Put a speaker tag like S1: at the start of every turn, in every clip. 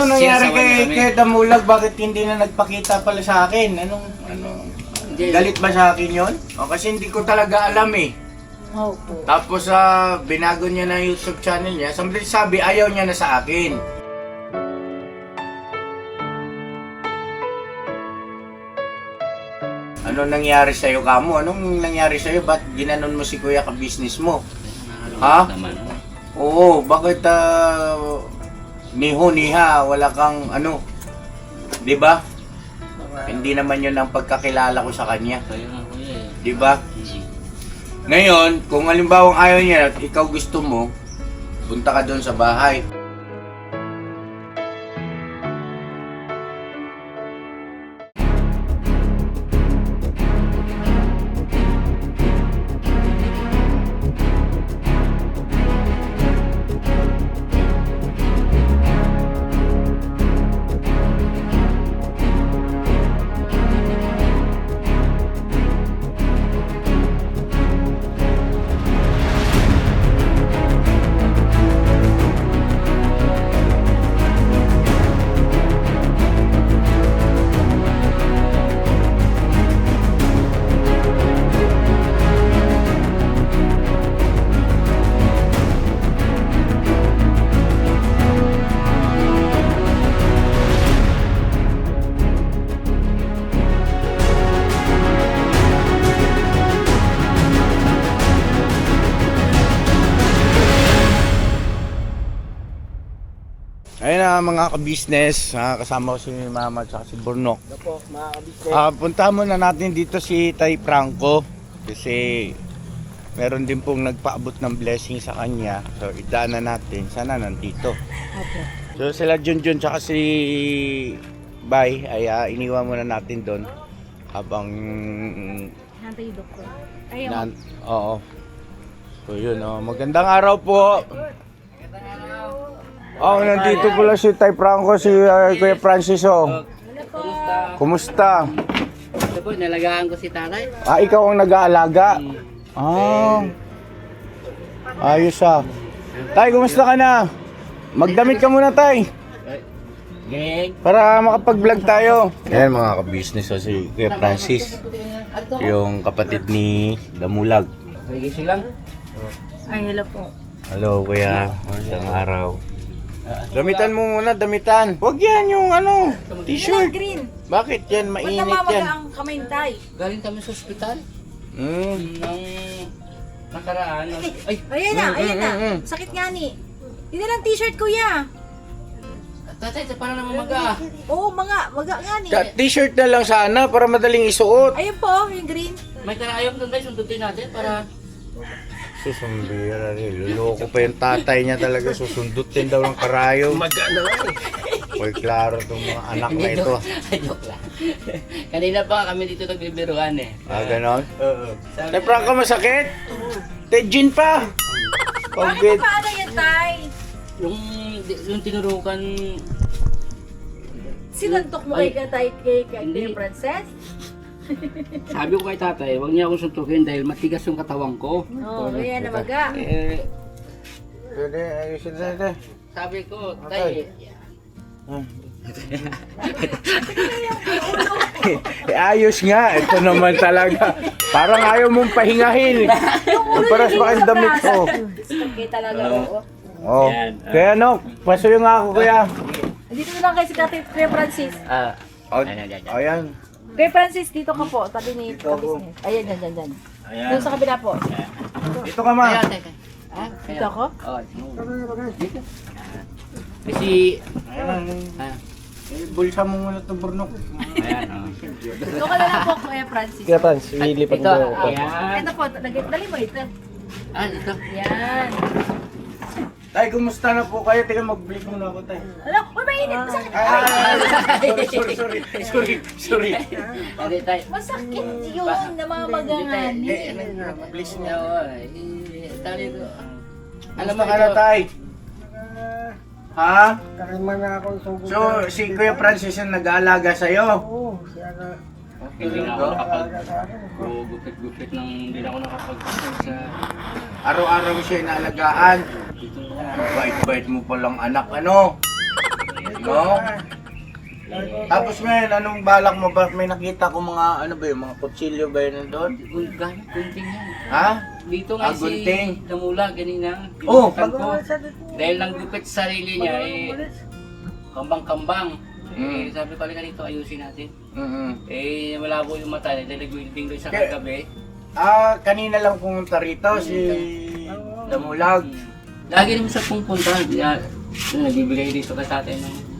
S1: Ano nangyari
S2: sinasawan
S1: kay Damulag? Bakit hindi na nagpakita pala sa akin? Galit ba sa akin yon? O, kasi hindi ko talaga alam eh.
S3: Opo.
S1: Tapos binago niya na YouTube channel niya. Sabi ayaw niya na sa akin. Ano nangyari sa'yo, Kamo? Anong nangyari sa'yo? Ba't ginanon mo si Kuya ka-business mo? Ha? Oo, bakit niho-niha, wala kang ano, di ba? Hindi naman yun ang pagkakilala ko sa kanya. Di ba? Ngayon, kung halimbawa ayaw niya at ikaw gusto mo, punta ka doon sa bahay. Ayun na mga ka-business, kasama ko si Mama at si Burnok.
S4: Opo, mga kabisnes.
S1: Puntahan muna natin dito si Tay Franco kasi meron din pong nagpaabot ng blessing sa kanya. So idaanan natin, sana nandito.
S3: Opo.
S1: So sila Junjun tsaka si Bay ay iniwan muna natin doon habang
S3: Nantay yung doktor. Ayaw.
S1: oo. So yun, magandang araw po. Nandito pala si Tay Franco, si Kuya Francis.
S3: Wala po.
S1: Kumusta?
S4: Ito po, nalagaan ko si tatay.
S1: Ikaw ang nag-aalaga? Ayos Tay, kumusta ka na? Magdamit ka muna, Tay.
S4: Geng.
S1: Para makapag-vlog tayo. Ayan mga ka-business, si Kuya Francis. Yung kapatid ni Damulag.
S4: Nagising lang.
S3: Ay, hello po.
S1: Hello, Kuya. Isang araw. Damitan mo muna, damitan. Huwag yan yung t-shirt.
S3: Green.
S1: Bakit yan?
S3: Ba't
S1: Mainit
S3: namamaga
S1: yan.
S3: ang kamay ni Tay?
S4: Galing kami sa ospital. Nang nakaraan. Ay,
S3: Ayan na. Sakit nga ni. Yun na lang t-shirt, kuya.
S4: tatay, parang namamaga.
S3: Oo, maga nga ni.
S1: T-shirt na lang sana para madaling isuot.
S3: Ayun po, yung green.
S4: May karayom doon tayo, sundutin natin para...
S1: Susumbira rin. Luloko pa yung tatay niya talaga. Susundutin daw ng karayom. Magana nga eh. Uy, klaro itong mga anak na ito.
S4: Joke lang. Kanina pa kami dito nagbibiruan eh.
S1: Ganon? Oo. Tay Franco, masakit? Tay Jean pa?
S3: Bakit pa ano yan, Tay?
S4: Yung tinurukan...
S3: Sinantok mo kay Princess?
S4: Sabi ko kay tatay, huwag niya akong suntukin dahil matigas yung katawan ko.
S3: Oo, kaya na maga.
S1: Pwede, ayusin natin.
S4: Sabi ko, tay,
S1: Ayos nga, ito naman talaga. Parang ayaw mong pahingahin. Paras pa kayong damit ko.
S3: Kaya talaga, oo.
S1: Oh. Kaya pasuyo nga ako, kuya.
S3: Dito na lang kay si Kuya Francis.
S1: Ayan.
S3: Kuya Francis, dito ka po, tabi ni business. Ayan, dyan. Doon sa kabila po.
S1: Dito ka, ma.
S3: Dito ako?
S4: Oo, dito. Kasi,
S1: Bulsa mo muna ito, Burnok.
S3: Dito ka na lang po, Kuya Francis.
S2: Kaya Franz, ililipat
S4: ito,
S2: mo.
S4: ayan.
S3: Ito po, dali mo ito.
S4: Ito.
S3: Yan.
S1: Tay, kumusta na po kayo? Tingnan, mag-blink muna ako, tay.
S3: Alam, mainit. Masakit.
S1: Sorry.
S4: Hindi tayo.
S3: Masakit yun, namamagangan.
S1: Please
S4: Niya, tali ko.
S1: Alam mo ka na, tay. Ha?
S2: Karima na ako sugod.
S1: So, si Kuya Francis ang nag-aalaga sa'yo?
S2: Oo, siya na.
S4: Hindi na ako nakapag-gupit-gupit nang hindi na ako nakapag-gupit sa...
S1: Araw-araw siya inaalagaan. Bait-bait mo palang anak, ano? No? Tapos ngayon, anong balak mo ba? May nakita ko mga, ano ba yun, mga kutsilyo ba yun nandun?
S4: Gunting yan.
S1: Ha?
S4: Dito nga
S1: gunting.
S4: si Damula, ganina.
S1: Oh,
S4: Ginupitan ko. Dahil lang gupit sa sarili niya, kambang-kambang.
S1: Mm.
S4: Sabi ko, halika dito, ayusin natin. Malabo yung mata, dahil nag-welding doon sa
S1: Kaya-
S4: kagabi.
S1: Kanina lang pumunta rito si Damulag.
S4: Lagi naman sa pupunta, nagbibigay dito kay tatay ng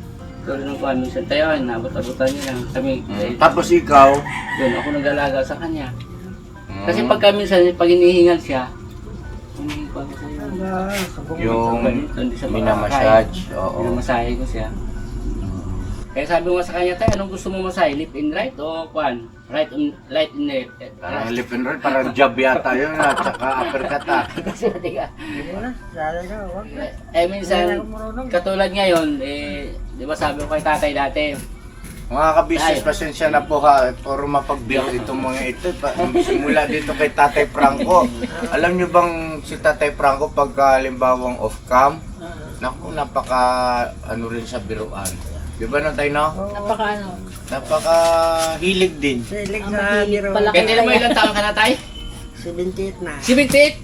S4: tulong ng kuhan. Minsan tayo, nabot-abotan niya lang kami.
S1: Tapos ikaw,
S4: Yun, ako nag-alaga sa kanya. Kasi pagka minsan, pag inihingal siya, humihingi pa ako sa'yo.
S1: yung
S4: Hindi siya
S1: minamassage. Oo.
S4: Minamasahe ko siya. Kaya sabi ko nga sa kanya, tayo, anong gusto mo masahe? Left and right o kuhan? Right and left?
S1: Parang lip and roll, parang jab yata yun at saka uppercut ha.
S4: Kasi natin ka.
S2: Hindi mo na, dali ka, wag na.
S4: Minsan, katulad ngayon, di ba sabi ko kay tatay dati,
S1: Mga kabisnes, pasensya na po ha, puro mapagbiyak itong mga ito. Simula dito kay Tatay Franco. Alam nyo bang si Tatay Franco pagka halimbawang off-cam, naku, napaka ano rin sa biruan. Di ba na tayo no? Napaka hilig din.
S2: Silig
S3: Ang
S2: na
S3: mahilig
S2: biro.
S3: pala.
S4: kaya mo ilang taon ka na tayo?
S2: 78 na.
S4: 78?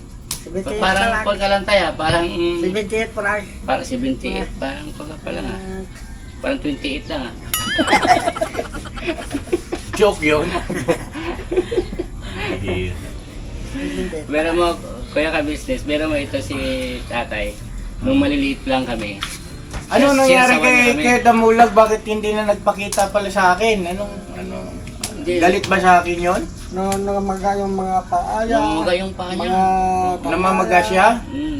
S2: 78
S4: Parang
S2: pa lang.
S4: pagkalantay ha, parang
S2: 78 pa lang.
S4: parang 78, parang pala nga. Parang 28 lang ha.
S1: Joke yun.
S4: Meron mo, kuya ka business, meron mo ito si tatay. Nung maliliit lang kami.
S1: Ano nangyari
S4: Sinasawan niya kami.
S1: kay Damulag? Bakit hindi na nagpakita pala sa akin? Ano?
S4: Hindi.
S1: Galit ba sa akin yon?
S2: Namaga yung mga paaya.
S4: Namaga yung paa niya.
S2: Mga
S1: Namamaga siya?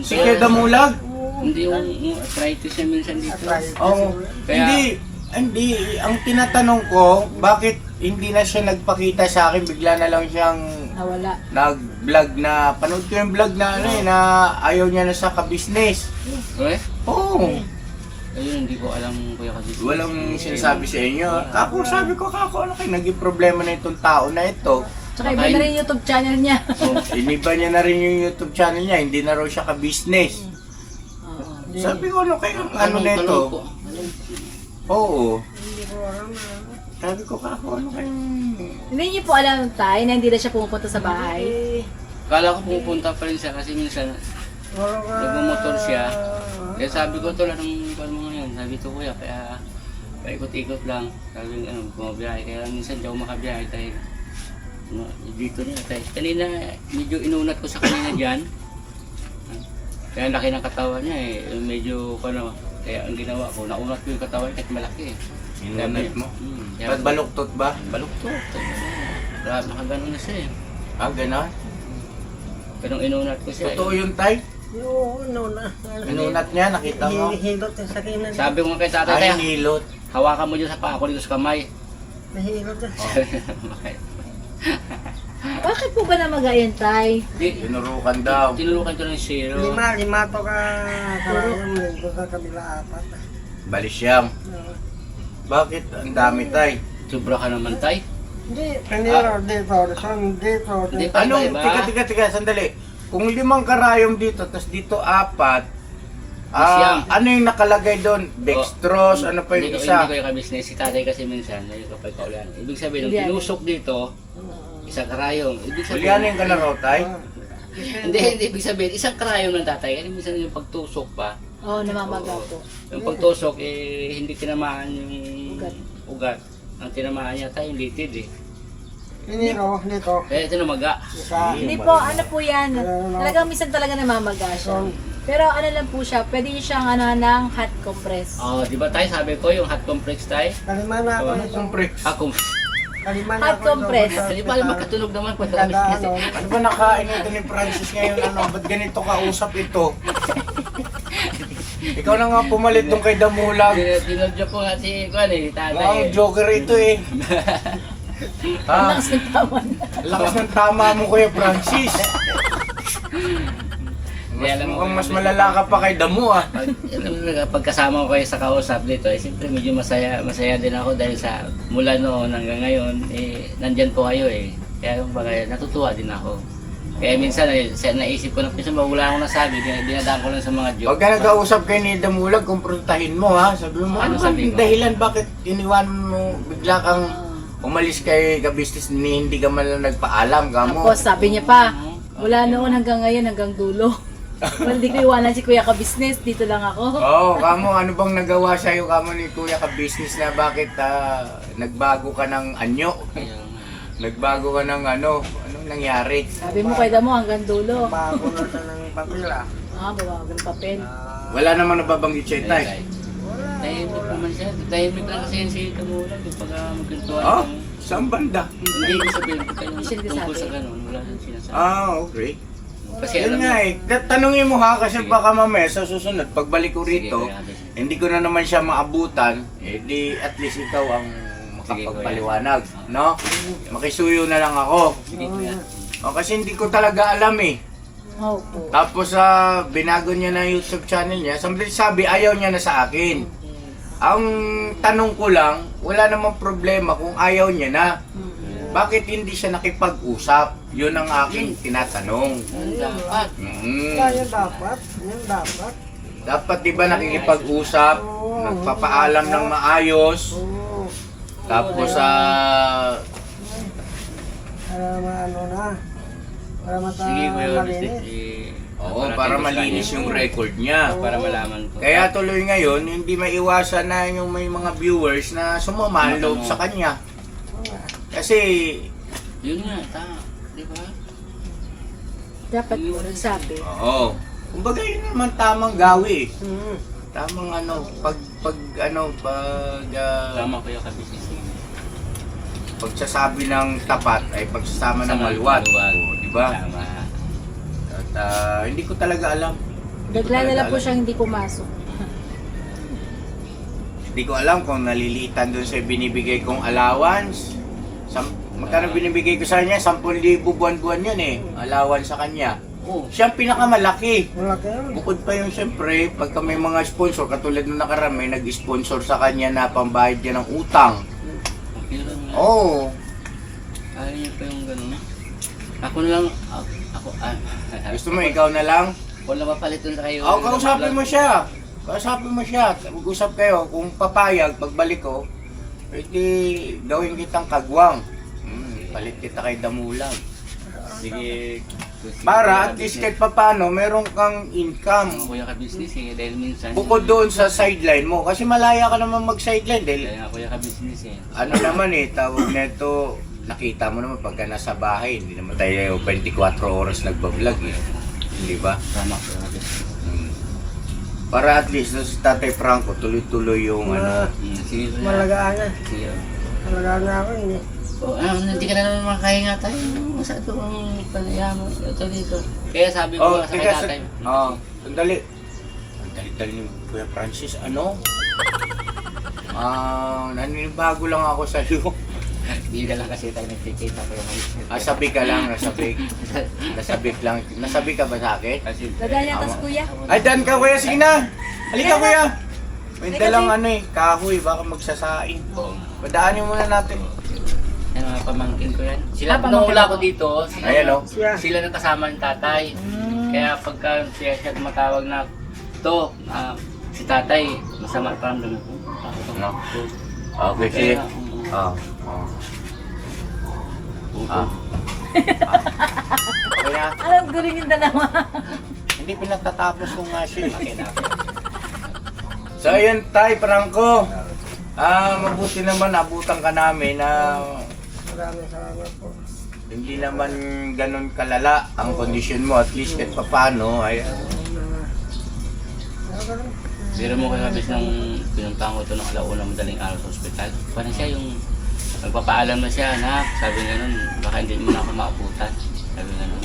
S1: Si Kuya Damulag?
S4: Hindi yung arthritis niya minsan dito.
S1: Oo.
S4: Kaya-
S1: Hindi. Ang tinatanong ko, bakit hindi na siya nagpakita sa akin? Bigla na lang siyang
S3: Nawala.
S1: nag-vlog na, panood ko yung vlog na ano na ayaw niya na sa ka-business.
S4: Okay?
S1: Oo.
S4: Ayun, hindi ko alam kuya kasi.
S1: Walang sinasabi sa inyo. Kako, sabi ko, ano kayo, naging problema na itong tao na ito.
S3: Tsaka iba na rin yung YouTube channel niya.
S1: Iniba niya na rin yung YouTube channel niya, hindi na raw siya ka-business.
S3: Oo.
S1: Sabi ko, ano kayo, ano na ito? Oo.
S2: Hindi ko alam na.
S1: Sabi ko, kako, ano kayo?
S3: Hindi niyo po alam tayo na hindi na siya pumupunta sa bahay.
S4: Kala ko pupunta pa rin siya kasi minsan nagmumotor siya. Kaya sabi ko, tol, anong paano mo ngayon? Sabi ko, kuya, kaya paikot-ikot lang. Sabi ko, bumabiyahe. Kaya minsan di ako makabiyahe dahil dito niya tayo. Kanina, medyo inunat ko sa kanina dyan. Kaya laki ng katawan niya medyo, kaya ang ginawa ko, naunat ko yung katawan niya kahit malaki
S1: Inunat mo?
S4: Kaya
S1: Ba't baluktot ba?
S4: baluktot. Grabe, nakaganon na siya
S1: Ganon?
S4: Ganong inunat ko siya
S1: Totoo yun, Tay?
S2: Oo, no na.
S1: Inunat niya, nakita mo?
S2: Nahihilot yung sakinan.
S4: Sabi ko nga kay tatay,
S1: Ay,
S4: "Tay,
S1: nilot.
S4: hawakan mo dyan sa paa ko dito sa kamay."
S2: Nahihilot yung
S3: Bakit po ba namagayan tay?
S1: Tinurukan daw.
S4: Tinurukan ko ng zero.
S2: lima to ka karayang linggo sa kabila apat.
S1: Balisyang. Bakit? Ang dami, Tay.
S4: Sobra ka naman, tay.
S2: Hindi, kanino dito, dito.
S4: Hindi.
S1: Anong,
S4: Iba.
S1: tika, sandali. Kung 5 karayom dito, tapos dito 4,
S4: Siyam.
S1: ano yung nakalagay doon? Dextrose, ano pa yung
S4: Hindi
S1: isa?
S4: ko yung business. Si tatay kasi minsan, ayun kapag kaulan. Ibig sabihin, nung
S3: Hindi,
S4: tinusok dito, isang karayong. Ibig sabihin,
S1: Juliana yung kalaro, Tay?
S4: hindi, ibig sabihin, isang karayong ng tatay. Kasi minsan yung pagtusok pa,
S3: Oo, namamaga po.
S4: yung pagtusok, hindi tinamaan yung
S3: Ugat.
S4: ugat. Ang tinamaan niya tayo, yung litid
S2: Kanino, dito.
S4: Kaya ito namaga.
S2: Isa.
S3: Hindi po, ano po yan. Talagang minsan talaga namamaga siya. Pero ano lang po siya, pwede niyo siyang ng hot compress.
S4: Di ba tayo, sabi ko, yung hot complex tayo?
S2: Kalima na ako
S1: Ano
S2: nito.
S1: itong pricks?
S2: Kalima na
S3: Hot
S2: ako
S3: compress.
S2: nito.
S4: Hindi pala makatulog naman po sa
S2: Kada
S4: business.
S2: ano.
S1: Ano ba nakain ito ni Francis ngayon? Ano? Ba't ganito kausap ito? Ikaw na nga pumalit doon kay Damulag.
S4: Dinodyo po nga si tatay.
S1: Mukhang joker ito eh. Ha?
S3: Lakas ng tawan.
S1: Lakas ng tama mo, Kuya Francis.
S4: Hindi, alam mo,
S1: Mukhang mas malala ka pa kay Damu ah.
S4: Pagkasama ko kayo sa kausap dito, siyempre medyo masaya din ako dahil sa mula noon hanggang ngayon, nandyan po kayo Kaya yung bagay, natutuwa din ako. Kaya minsan, naisip ko na minsan, wala akong nasabi, dinadaan ko lang sa mga joke.
S1: Huwag ka nag-kausap kay ni Damulag, kumprontahin mo ha. Sabi mo, ano
S4: Ano sabi
S1: bang
S4: ko?
S1: dahilan bakit iniwan mo, bigla kang umalis kay ka-business ni hindi ka man lang nagpaalam ka mo.
S3: Tapos sabi niya pa, mula noon hanggang ngayon, hanggang dulo. Well, hindi ko iwanan si Kuya ka-business, dito lang ako.
S1: Oo, kamo, ano bang nagawa sa'yo kamo ni Kuya ka-business na bakit nagbago ka ng anyo?
S4: Kaya,
S1: Nagbago ka ng anong nangyari?
S3: Sabi mo kay Damo hanggang dulo.
S2: Bago na siya ng papel ah.
S3: Bawagan papel.
S1: Wala namang nababanggit sa'yo, tay.
S4: tahimik naman siya. Tahimik lang kasi yan si Damulag. Pag magkantuan
S1: Oh,
S4: kami.
S1: saan banda?
S4: Hindi ko sabihin ko kayo
S3: Siya
S4: tungkol
S3: nagsasabi.
S4: sa ganun. Wala siyang sinasabi.
S1: Okay.
S4: Kasi
S1: Yun
S4: alam
S1: nga
S4: mo,
S1: eh. Tanungin mo ha, kasi
S4: Sige.
S1: baka mamaya sa susunod, pagbalik ko
S4: Sige,
S1: rito,
S4: Kuya Abis.
S1: hindi ko na naman siya maabutan, eh di at least ikaw ang makapagpaliwanag, no? Makisuyo na lang ako.
S4: Sige, kuya.
S1: O, kasi hindi ko talaga alam eh.
S3: Opo.
S1: Tapos binago niya na YouTube channel niya, sabi ayaw niya na sa akin. Ang tanong ko lang, wala namang problema kung ayaw niya na. Bakit hindi siya nakipag-usap? Yun ang aking tinatanong.
S4: Dapat.
S2: Yan dapat. Yan dapat.
S1: Dapat di ba nakikipag-usap, nagpapaalam ng maayos,
S2: Oo.
S1: tapos
S2: Para ano na. Para
S4: Sige, kuya.
S2: malinis.
S1: para malinis yung record niya.
S4: Para malaman ko.
S1: Kaya tuloy ngayon, hindi maiwasan na yung may mga viewers na sumama loob sa kanya. Kasi,
S4: Yun nga, tama. Di ba?
S3: Dapat po nagsabi.
S1: oo. Kumbaga yun naman tamang gawi.
S2: Mm.
S1: Tamang pag
S4: Tama ko yung kabisnes niya.
S1: pagsasabi ng tapat ay pagsasama ng
S4: Sama,
S1: maluwag.
S4: maluwag.
S1: Oo, di ba?
S4: Tama.
S1: At hindi ko talaga alam. Hindi ko
S3: Bigla na
S1: talaga
S3: lang po
S1: alam.
S3: siyang hindi pumasok.
S1: Hindi ko alam kung nalilitan doon sa binibigay kong allowance. Magkano binibigay ko sa kanya? 10,000 buwan-buwan yun eh. Allowance sa kanya.
S4: Oh,
S1: Siya ang pinakamalaki.
S2: Malaki yun.
S1: Bukod pa yung siyempre, pagka may mga sponsor, katulad nung nakaraan, may nag-sponsor sa kanya na pambayad niya ng utang.
S4: okay lang.
S1: Oo.
S4: Kaya niya pa yung gano'n. Ako na lang,
S1: Gusto mo, ikaw na lang?
S4: Wala mapalit dun sa kayo.
S1: Kausapin mo siya. Kausapin mo siya. Mag-usap kayo. Kung papayag, pagbalik ko, pwede gawin kitang kagwang. Palit kita kay Damulag.
S4: Sige.
S1: Para at least kahit papano, meron kang income.
S4: Kuya ka-business eh, dahil minsan.
S1: Bukod doon sa sideline mo. Kasi malaya ka naman mag-sideline. Dahil
S4: Kaya nga kuya ka-business eh.
S1: ano naman eh, tawag nito, nakita mo naman pagka nasa bahay, hindi naman tayo 24 oras nagbablog eh. Di ba?
S4: Tama kuya ka-business.
S1: Para at least doon sa Tatay Franco, tuloy-tuloy yung
S4: Sige kuya.
S2: Malagaan na.
S4: Sige.
S2: Malagaan na ako yun eh.
S4: Hindi ka na naman makahinga tayo. Masyado ang panayama. Ito dito. Kaya sabi ko sa kay tatay.
S1: Sandali. Ang dali-dali ni Kuya Francis, naninibago lang ako sa iyo.
S4: Hindi ka lang kasi tayo nagkikita ko yung
S1: Nasabik ka lang, nasabik. Nasabik lang. Nasabik ka ba sa akin?
S4: Kasi
S3: Dadaan yata si Kuya.
S1: Ay, dan ka kuya, sige na. Halika kuya. May
S3: Halika,
S1: dalang kahoy, baka magsasaing. Padaanin muna natin.
S4: yung mga pamangkin ko yan. Sila,
S3: Pamangkin
S4: nung wala
S3: mo?
S4: ko dito,
S1: Ayan o.
S4: sila nang kasama ng tatay. Kaya pagka siya tumatawag na to, si tatay, masama pa ang dami ko.
S1: No. Okay, sige. Kaya,
S3: Alam ko rin yung dalawa.
S1: hindi pinagtatapos ko nga siya. So ayun tay, Franco. Mabuti naman abutan ka namin na
S2: Maraming salamat po.
S1: hindi naman ganun kalala ang kondisyon mo. At least kahit papano ay
S4: Biro mo kaya kabis nang pinuntahan ko ito ng alauna madaling araw sa ospital. Parang siya yung nagpapaalam na siya, anak. Sabi nga nun, baka hindi mo na ako maabutan. Sabi nga nun.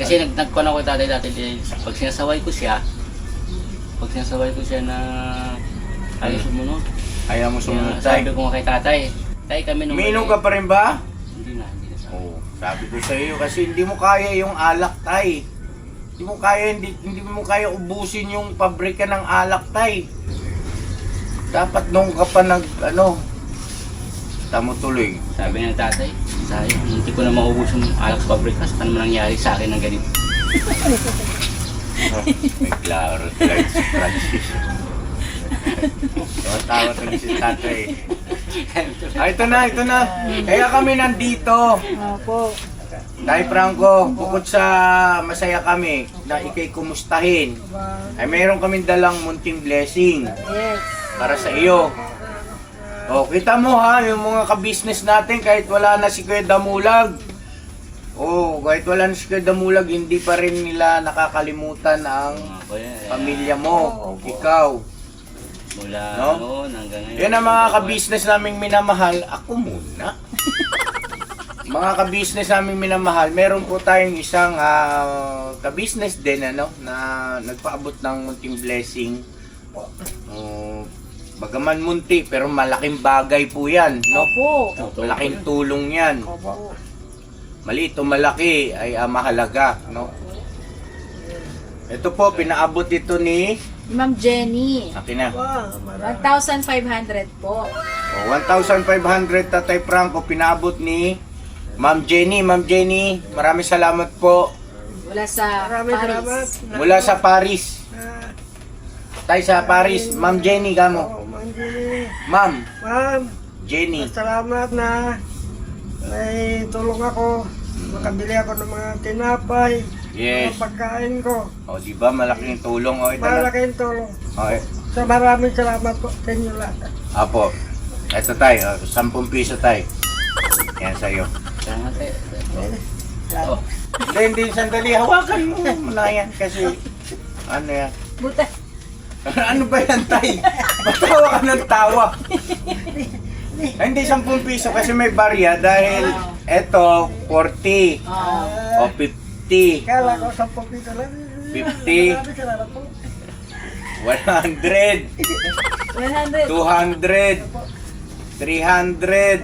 S4: Kasi nagkuhan ako tatay dati, pag sinasaway ko siya na ayaw sumunod.
S1: ayaw mo sumunod
S4: Sabi
S1: tay.
S4: ko nga kay tatay, tay kami nung
S1: Umiinom ka pa rin ba?
S4: Hindi na sabi.
S1: Oo. Sabi ko sa iyo kasi hindi mo kaya yung alak tay. Hindi mo kaya ubusin yung pabrika ng alak tay. Dapat nung ka pa tamo tuloy.
S4: Sabi ng tatay, sayang, hindi ko na maubos yung alak sa pabrika. Saan naman nangyari sa akin ng ganito?
S1: Oh, may klaro like si Francis. Tawa to ni si tatay. Ito na. Kaya kami nandito.
S3: Opo.
S1: Tay Franco, bukod sa masaya kami na ikay kumustahin, ay mayroon kaming dalang munting blessing
S3: Yes.
S1: para sa iyo. O, kita mo ha, yung mga ka-business natin, kahit wala na si Kuya Damulag. Kahit wala na si Kuya Damulag, hindi pa rin nila nakakalimutan ang pamilya mo, ikaw.
S4: Mula
S1: No?
S4: noon hanggang ngayon.
S1: Yan ang mga ka-business naming minamahal. Ako muna. Mga ka-business naming minamahal, meron po tayong isang ka-business din na nagpaabot ng munting blessing. Bagaman munti, pero malaking bagay po yan, no?
S3: Opo.
S1: Malaking tulong yan.
S3: Opo.
S1: Maliit o malaki ay mahalaga, no? Ito po, pinaabot ito ni
S3: Ma'am Jenny.
S1: akin na.
S3: 1,500 po.
S1: 1,500 Tatay Franco, pinaabot ni Ma'am Jenny. Ma'am Jenny, maraming salamat po.
S3: Wala sa
S2: Maraming salamat.
S3: Paris.
S1: Mula sa Paris.
S2: Ah,
S1: Tayo sa Paris. Ma'am Jenny, gamo.
S2: Ma'am Jenny.
S1: Ma'am
S2: Ma'am,
S1: Jenny.
S2: salamat na may tulong ako. Makabili ako ng mga tinapay,
S1: Yes.
S2: mga pagkain ko.
S1: O, di ba? Malaking tulong. O, ito na.
S2: Malaking tulong.
S1: Okay.
S2: So maraming salamat po sa inyo lahat.
S1: Apo. Ito tayo. 10 piso tayo. Yan sa'yo.
S4: Salamat tayo.
S2: Salamat.
S1: Hindi, sandali. Hawakan mo muna yan. Kasi, ano yan?
S3: Buta.
S1: Ano ba yan, tay? Matawa ka ng tawa. Ay, hindi 10 piso kasi may barya dahil eto 40
S3: Oh.
S1: o 50,
S2: Kala ko 10 piso lang.
S1: 50.
S2: Maraming salamat po.
S1: 100,
S3: 100.
S1: 200, 300,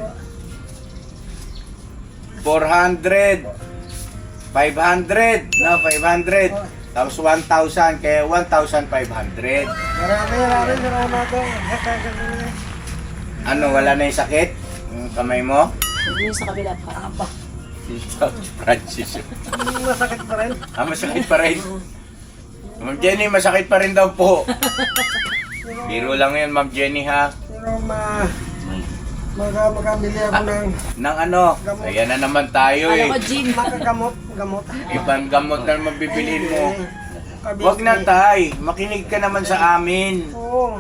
S1: 400, 500, no, 500. Tapos 1,000, kaya 1,500.
S2: Maraming salamat po.
S1: Ano, wala na yung sakit? Yung kamay mo?
S3: Hindi yung sa kabila pa.
S1: Francis.
S2: Masakit pa rin.
S1: Masakit pa rin. Ma'am Jenny, masakit pa rin daw po. Biro lang yun, Ma'am Jenny, ha?
S2: Pero makabili ako ng
S1: Nang ano, ayan na naman tayo
S3: Alam ko,
S1: eh.
S3: Jim.
S2: gamot.
S1: Ibang gamot na naman bibilhin mo.
S2: Kabisnes.
S1: Wag na tay, makinig ka naman sa amin.
S2: Oo.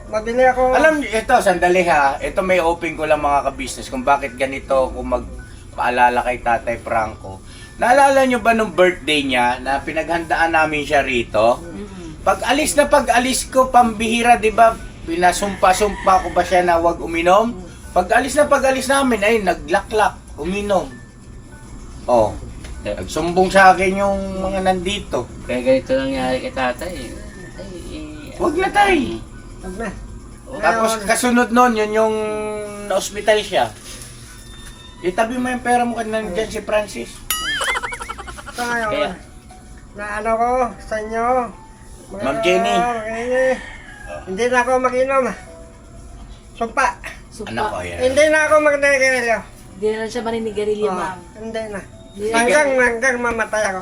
S2: Mabili ako.
S1: Alam niyo, ito, sandali ha. Ito may open ko lang mga ka-business kung bakit ganito kung magpaalala kay Tatay Franco. Naalala niyo ba nung birthday niya na pinaghandaan namin siya rito? Pag alis ko, pambihira, di ba? Pinasumpa-sumpa ko ba siya na wag uminom? Pag alis namin, ay naglaklak, uminom. Oh, nagsumbong sa akin yung mga nandito.
S4: Kaya ganito nangyari kay tatay.
S1: Wag na tay.
S2: Wag na.
S1: Tapos kasunod nun, yun yung na-hospital siya. Itabi mo yung pera mo kanina dyan si Francis.
S2: Ito ngayon.
S4: Kaya?
S2: Na ano ko sa inyo.
S1: Ma'am Jenny.
S2: Hindi na ako mag-inom. Sumpa.
S3: Supa.
S1: Anak ko, yan.
S2: Hindi na ako mag-negelyo.
S3: Hindi na lang siya maninigarilyo, ma'am.
S2: Hindi na.
S3: Hindi na.
S2: Hanggang mamatay ako.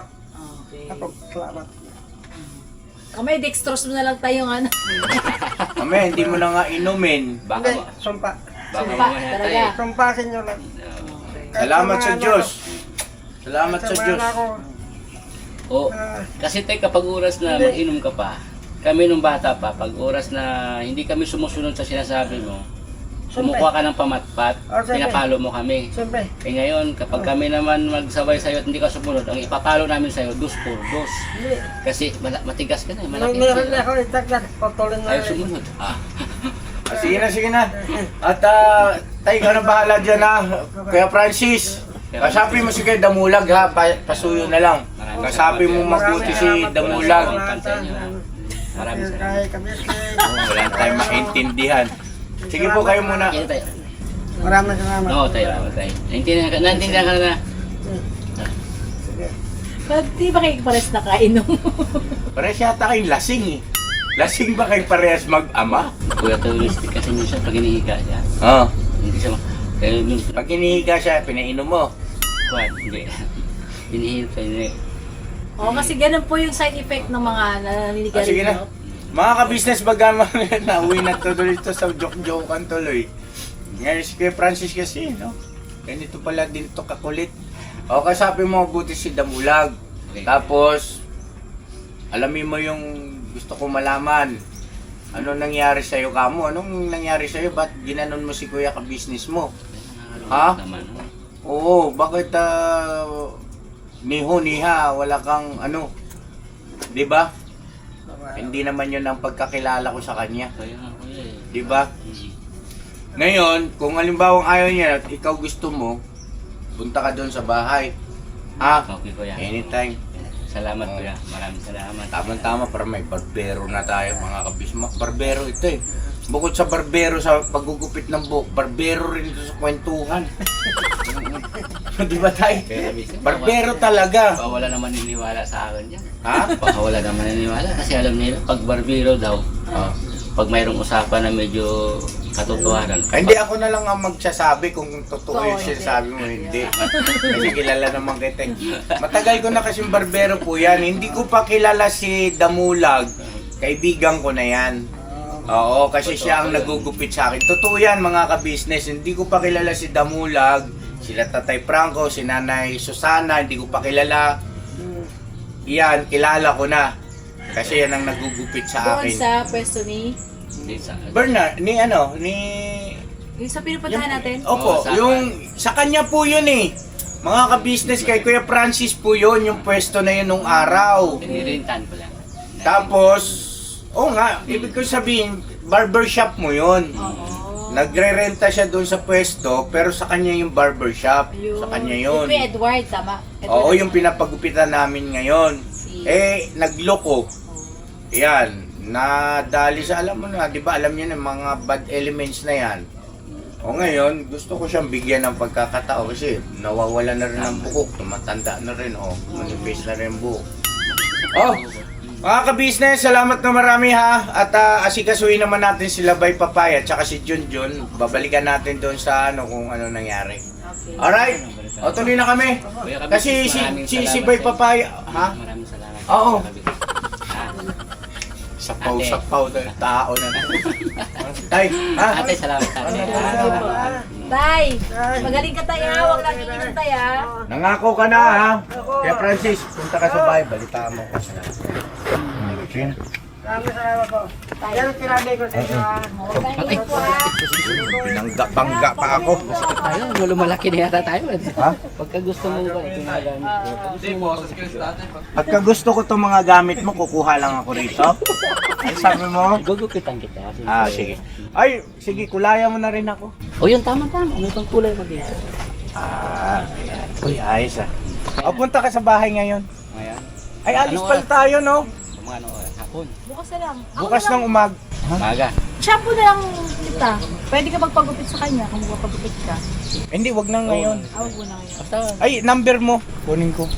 S3: Okay.
S2: Ako, salamat.
S3: Kamay, dextrose mo na lang tayong ano.
S1: Mamaya, hindi mo na nga inumin.
S2: Hindi,
S4: Baka
S2: sumpa.
S4: baka
S3: Sumpa,
S4: mamaya
S3: talaga.
S4: tayo.
S2: Sumpa sa inyo lang.
S1: Salamat sa Diyos. Salamat sa Diyos.
S2: Ako,
S4: O, kasi tayo kapag oras na mag-inom ka pa, kami nung bata pa, pag oras na hindi kami sumusunod sa sinasabi mo, kumukuha ka ng pamatpat,
S2: Okay.
S4: pinapalo mo kami.
S2: siyempre.
S4: Eh ngayon, kapag kami naman magsabay sa'yo at hindi ka sumunod, ang ipapalo namin sa'yo, 2 por 2.
S2: Hindi.
S4: Kasi matigas ka na, malaki.
S2: Meron na ako itagdan. Patuloy na
S4: Ayaw
S2: rin.
S4: sumunod.
S1: Sige na. At tayo ka na bahala dyan ha. Kuya Francis, kasabi mo si Kuya Damulag ha. Pasuyo na lang. Kasabi mo mabuti si Damulag.
S4: Maraming salamat.
S2: Kay kabisnes.
S1: Wala tayong maintindihan. Sige po kayo muna.
S4: Kaya tayo.
S2: Maraming salamat.
S4: Oo, tayo. Naintindihan ka na.
S2: Sige.
S3: Ba't di ba kayo parehas nakainom?
S1: Parehas yata kayong lasing eh. Lasing ba kayo parehas mag-ama?
S4: Kuya Tulis, kasi minsan pag inihiga siya,
S1: Oo.
S4: hindi siya Eh, nung
S1: Pag hinihiga siya, pinainom mo.
S4: kwan, hindi. Binihil pa yun eh.
S3: Oo, kasi ganun po yung side effect ng mga naninigarilyo.
S1: Sige na. Mga ka-business baga nauwi na tuloy ito sa joke-jokean tuloy. Ngayon si Kuya Francis kasi, no? Ganito pala din to kakulit. O kasabi mo, buti si Damulag. Tapos, alamin mo yung gusto ko malaman. Ano nangyari sa'yo, Kamo? Anong nangyari sa'yo? Ba't ginanon mo si Kuya ka-business mo? Ha?
S4: Naman.
S1: Oo, bakit niha, wala kang ano? 'Di ba? Hindi naman 'yun ang pagkakilala ko sa kanya,
S4: Kaya nga kuya eh.
S1: 'di ba? Ngayon, kung halimbawa ayaw niya at ikaw gusto mo, punta ka doon sa bahay. Ha?
S4: Okay kuya.
S1: Anytime.
S4: Salamat kuya. Maraming salamat.
S1: Tama-tama para may barbero na tayo mga kabisma. Barbero ito eh. Bukod sa barbero sa paggugupit ng buhok, barbero rin ito sa kwentuhan. Di ba tayo? Barbero talaga.
S4: Baka wala naman niniwala sa akin yan.
S1: Ha?
S4: Baka wala naman niniwala kasi alam nila pag barbero daw, pag mayroong usapan na medyo katotohanan.
S1: Ay, hindi ako na lang ang magsasabi kung totoo yung
S3: Oo, hindi.
S1: sinasabi mo, hindi. Kasi kilala naman kita. Matagal ko na kasing barbero po yan. Hindi ko pa kilala si Damulag. Kaibigan ko na yan. Oo, kasi siya ang nagugupit sa akin. Totoo yan mga ka-business. Hindi ko pa kilala si Damulag, sila Tatay Franco, si Nanay Susana, hindi ko pa kilala. Yan, kilala ko na. Kasi yan ang nagugupit sa
S3: Doon
S1: akin.
S3: sa pwesto ni...
S4: Hindi sa
S1: Bernard, ni ano, ni...
S3: Yung sa pinupuntahan natin?
S1: Opo,
S4: Oo, sa-
S1: yung sa kanya po yun eh. Mga ka-business kay Kuya Francis po yun, yung pwesto na yun nung araw.
S4: Nirintan ko lang.
S1: Tapos, oo nga, ibig ko sabihin, barbershop mo yun.
S3: Oo.
S1: Nagre-renta siya doon sa pwesto, pero sa kanya yung barbershop. Sa kanya yun.
S3: Yung kay Edward, tama?
S1: Oo, yung pinapagupitan namin ngayon. Nagloko. Yan, nadali sa, alam mo na, di ba, alam niyo na, mga bad elements na yan. O ngayon, gusto ko siyang bigyan ng pagkakatao kasi nawawala na rin ng buhok, tumatanda na rin, manipis na rin ang buhok. Mga ka-business, salamat na marami ha. At asikasuhin naman natin si Labay Papaya at saka si Junjun. Babalikan natin doon sa ano kung ano nangyari.
S3: Okay.
S1: Alright? O tuloy na kami.
S4: Kuya Kabis,
S1: Kasi
S4: maraming
S1: si
S4: salamat
S1: Bay
S4: sa-
S1: Papaya, ha?
S4: Maraming salamat.
S1: Oo.
S4: Kuya Kabis.
S1: Sapaw-sapaw na tao na. Tay, ha?
S4: Ate, salamat ate.
S3: Tay, magaling ka tayo. Huwag lang iinom tayo.
S1: Nangako ka na ha. Kaya Francis, punta ka sa bahay, balita mo ko sa
S2: Maraming salamat po. Yan ang tinabi ko sa inyo ha.
S3: Huwag kang iinom po ha.
S1: Binangga pa ako.
S4: Tayo, lumalaki na yata tayo.
S1: Ha?
S4: Pagka gusto mo ba ito na
S1: At gusto ko itong mga gamit mo, kukuha lang ako rito. Ay, sabi mo?
S4: gugupitan kita.
S1: Sige. Ay, sige, kulayan mo na rin ako.
S4: O yun, tama-tama. Ano itong kulay mo dito?
S1: Ayan. Uy, ayos O, punta ka sa bahay ngayon.
S4: Ngayon?
S1: Ay, alis
S4: Ano
S1: pala tayo, no?
S4: Mga ano, hapon.
S3: Bukas na lang.
S1: Bukas ng umag.
S4: Maga.
S3: Shampoo na lang kita. Pwede ka magpagupit sa kanya kung magpagupit ka.
S1: Hindi, wag na ngayon.
S3: Awag mo na ngayon.
S4: Basta,
S1: Ay, number mo. Kunin ko.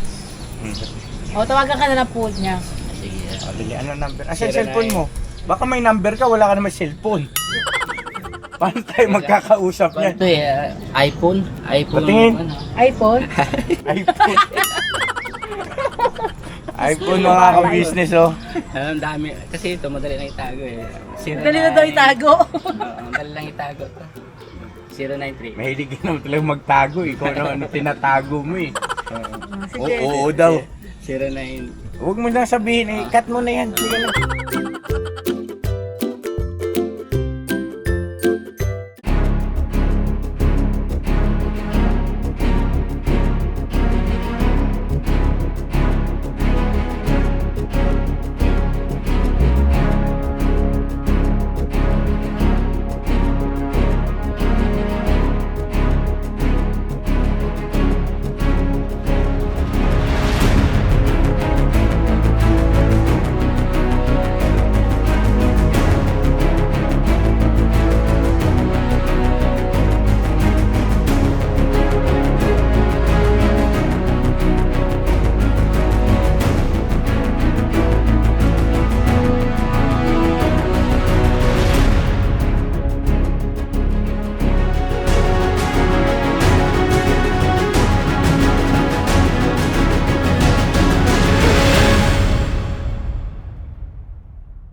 S3: O, tawagan ka na ng pool niya.
S4: sige.
S1: Bili, ano number? Asan cellphone mo? Baka may number ka, wala ka naman cellphone. Paano tayo magkakausap niyan?
S4: Ito iPhone. iPhone.
S1: Patingin.
S4: Ano?
S3: iPhone?
S1: iPhone. iPhone mga ka-business, oh.
S4: Ang dami. Kasi ito, madali lang itago eh.
S3: Dali na daw itago.
S4: Madali lang itago. 093.
S1: Mahilig ka naman talagang magtago, eh. Kung ano tinatago mo, eh.
S3: Sige.
S1: Oo daw.
S4: 09.
S1: Huwag mo na sabihin, eh. Cut mo na yan. Sige na.